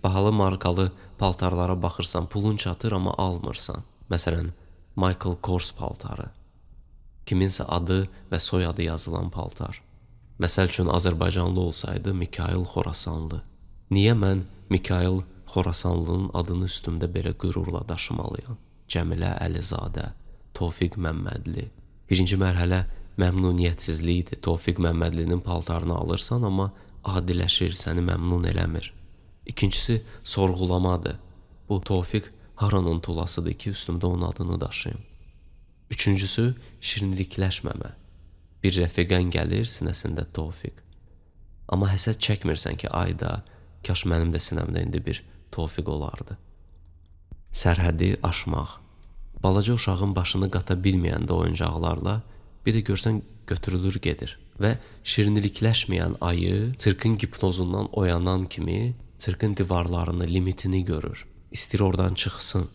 Bahalı markalı paltarlara baxırsan, pulun çatır, amma almırsan. Məsələn, Michael Kors paltarı. Kiminsə adı və soyadı yazılan paltar. Məsəl üçün, Azərbaycanlı olsaydı Mikail Xorasanlı. Niyə mən Mikail Xorasanlının adını üstümdə belə qürurla daşımalıyam? Cəmilə Əlizadə, Tofiq Məmmədli. Birinci mərhələ məmnuniyyətsizlikdir. Tofiq Məmmədlinin paltarını alırsan, amma adiləşir, səni məmnun eləmir. İkincisi, sorğulamadır. Bu Tofiq haranın tulasıdır ki, üstümdə onun adını daşıyım. Üçüncüsü, şirinlikləşməmə. Bir rəfiqən gəlir, sinəsində Tofiq. Amma həsəd çəkmirsən ki, ayda, kaş mənim də sinəmdə indi bir Tofiq olardı. Sərhədi aşmaq. Balaca uşağın başını qata bilməyəndə oyuncaqlarla, bir də görsən götürülür gedir. Və şirinlikləşməyən ayı sirkin hipnozundan oyanan kimi sirkin divarlarını, limitini görür. İstir oradan çıxsın.